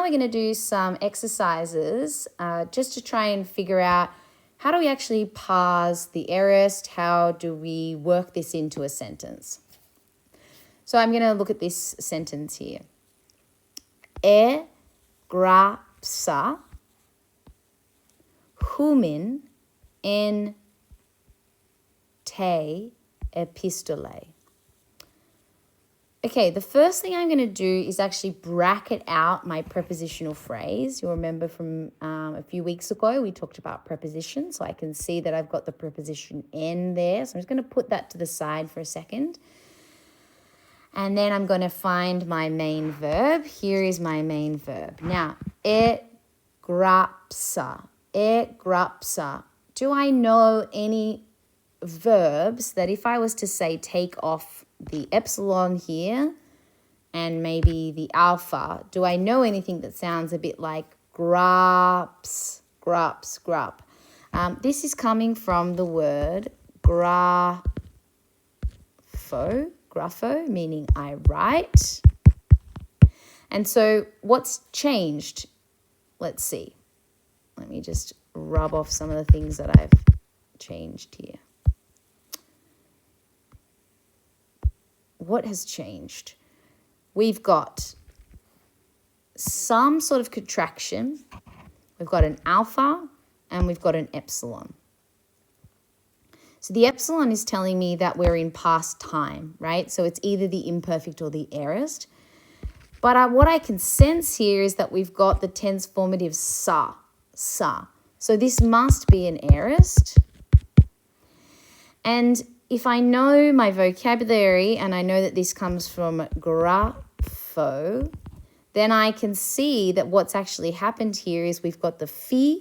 we're going to do some exercises just to try and figure out how do we actually parse the aorist, how do we work this into a sentence. So I'm going to look at this sentence here. E grapsa humin en te epistolae. Okay, the first thing I'm going to do is actually bracket out my prepositional phrase. You'll remember from a few weeks ago, we talked about prepositions. So I can see that I've got the preposition en there. So I'm just going to put that to the side for a second. And then I'm going to find my main verb. Here is my main verb. Now, grapsa. Do I know any verbs that if I was to say take off the epsilon here and maybe the alpha, do I know anything that sounds a bit like graps? This is coming from the word grapho, meaning I write. And so what's changed? Let's see. Let me just rub off some of the things that I've changed here. What has changed? We've got some sort of contraction. We've got an alpha and we've got an epsilon. So the epsilon is telling me that we're in past time, right? So it's either the imperfect or the aorist. But what I can sense here is that we've got the tense formative sa. So this must be an aorist. And if I know my vocabulary and I know that this comes from grapho, then I can see that what's actually happened here is we've got the phi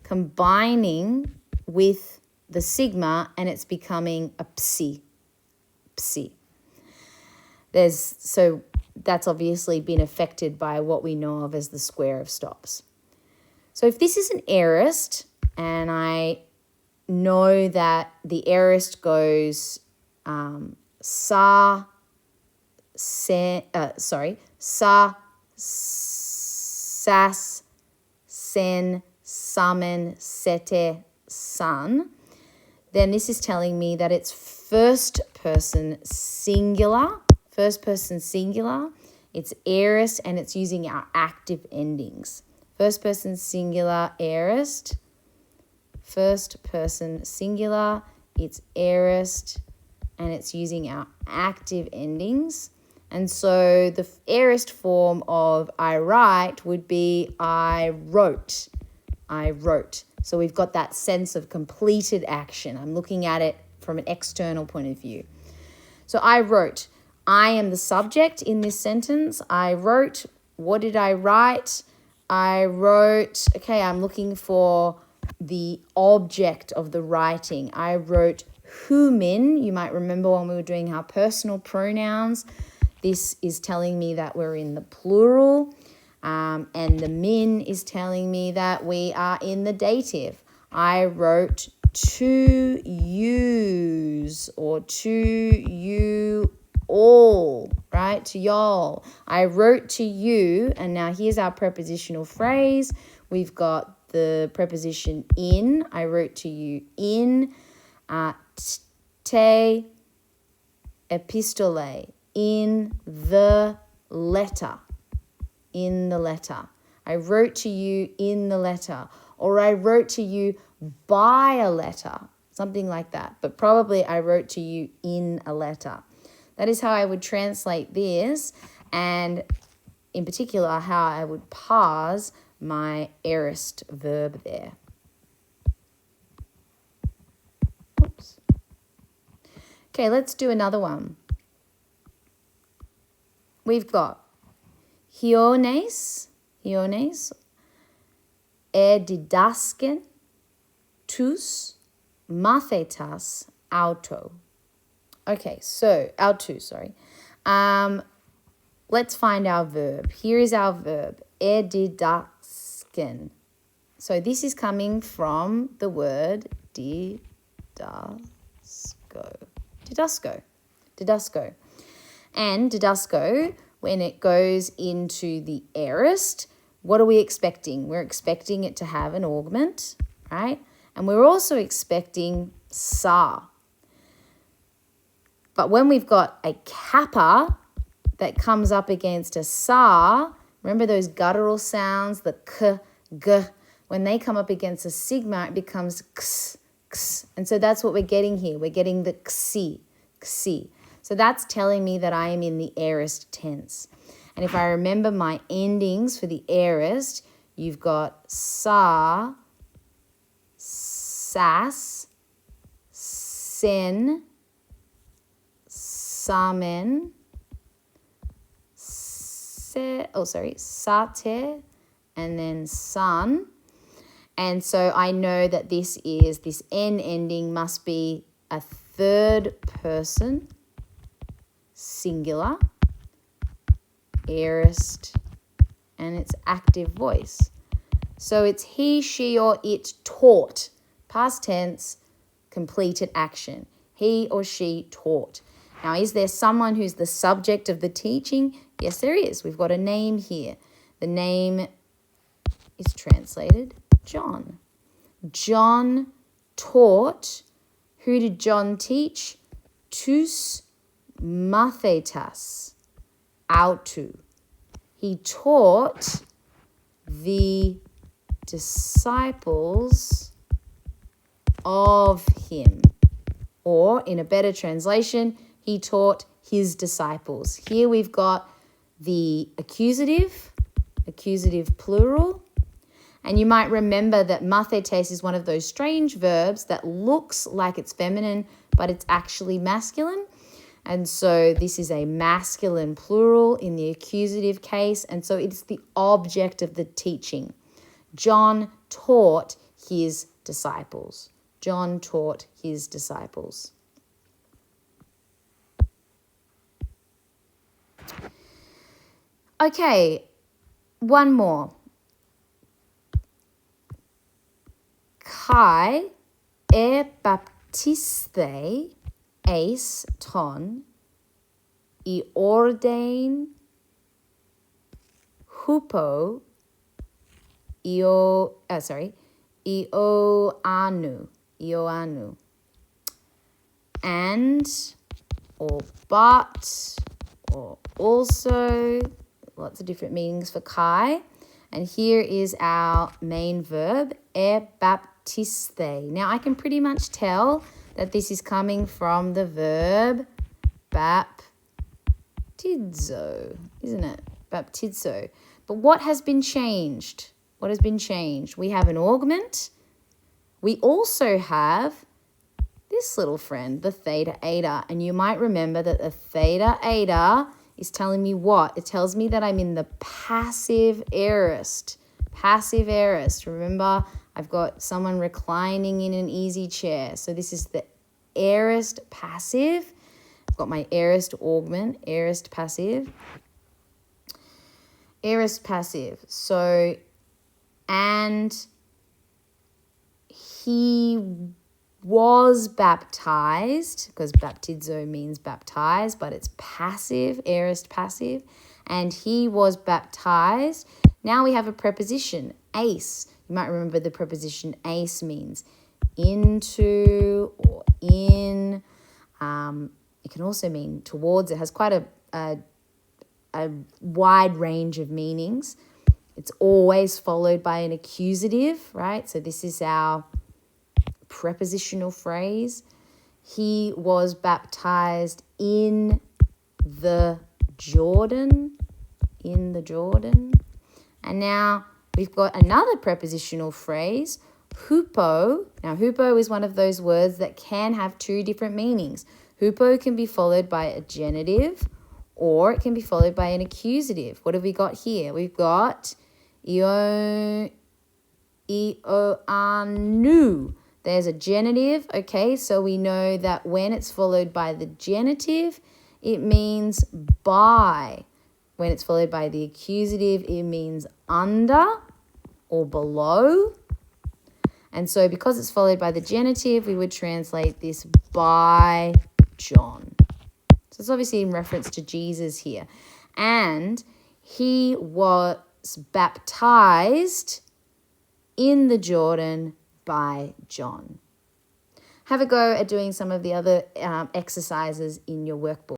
combining with the sigma and it's becoming a psi. So that's obviously been affected by what we know of as the square of stops. So if this is an aorist and I know that the aorist goes sa, sas, sen, samen, sete, san, then this is telling me that it's first person singular, it's aorist and it's using our active endings. First person singular, aorist. First person singular, it's aorist, and it's using our active endings. And so the aorist form of I write would be I wrote. So we've got that sense of completed action. I'm looking at it from an external point of view. So I wrote. I am the subject in this sentence. I wrote. What did I write? I wrote, okay, I'm looking for the object of the writing. I wrote humin. You might remember when we were doing our personal pronouns. This is telling me that we're in the plural. And the min is telling me that we are in the dative. I wrote to yous or to you all, right? To y'all. I wrote to you. And now here's our prepositional phrase. We've got the preposition in. I wrote to you in. Te epistolae. In the letter. In the letter. I wrote to you in the letter. Or I wrote to you by a letter. Something like that. But probably I wrote to you in a letter. That is how I would translate this, and in particular, how I would parse my aorist verb there. Oops. Okay, let's do another one. We've got hiones, didasken, tous, mathetas, auto. Okay, so let's find our verb. Here is our verb, didasken. So this is coming from the word didasco. And didasco, when it goes into the aorist, what are we expecting? We're expecting it to have an augment, right? And we're also expecting sa. But when we've got a kappa that comes up against a sa, remember those guttural sounds, the k, g, when they come up against a sigma, it becomes ks, ks. And so that's what we're getting here. We're getting the ksi, ksi. So that's telling me that I am in the aorist tense. And if I remember my endings for the aorist, you've got sa, sas, sen, samen, sate, and then san. And so I know that this N ending must be a third person, singular, aorist, and it's active voice. So it's he, she, or it taught. Past tense, completed action. He or she taught. Now, is there someone who's the subject of the teaching? Yes, there is. We've got a name here. The name is translated John. John taught. Who did John teach? Tous mathetas. Autu. He taught the disciples of him. Or, in a better translation, he taught his disciples. Here we've got the accusative plural. And you might remember that mathetes is one of those strange verbs that looks like it's feminine, but it's actually masculine. And so this is a masculine plural in the accusative case. And so it's the object of the teaching. John taught his disciples. John taught his disciples. Okay, one more. Kai baptiste eis ton ordain hupo ioanu, and or but or also, lots of different meanings for kai. And here is our main verb, baptiste. Now I can pretty much tell that this is coming from the verb baptizo, isn't it? Baptizo. But what has been changed? What has been changed? We have an augment. We also have this little friend, the theta eta. And you might remember that the theta eta is telling me what? It tells me that I'm in the passive aorist. Passive aorist. Remember, I've got someone reclining in an easy chair. So this is the aorist passive. I've got my aorist augment, aorist passive. Aorist passive. So, and he was baptized, because baptizo means baptized, but it's passive, aorist passive. And he was baptized. Now we have a preposition, ace. You might remember the preposition ace means into or in. It can also mean towards. It has quite a wide range of meanings. It's always followed by an accusative, right? So this is our prepositional phrase. He was baptized in the Jordan. In the Jordan. And now we've got another prepositional phrase, hupo. Now, hupo is one of those words that can have two different meanings. Hupo can be followed by a genitive, or it can be followed by an accusative. What have we got here? We've got ioanu. There's a genitive, okay? So we know that when it's followed by the genitive, it means by. When it's followed by the accusative, it means under or below. And so because it's followed by the genitive, we would translate this by John. So it's obviously in reference to Jesus here. And he was, baptized in the Jordan by John. Have a go at doing some of the other exercises in your workbook.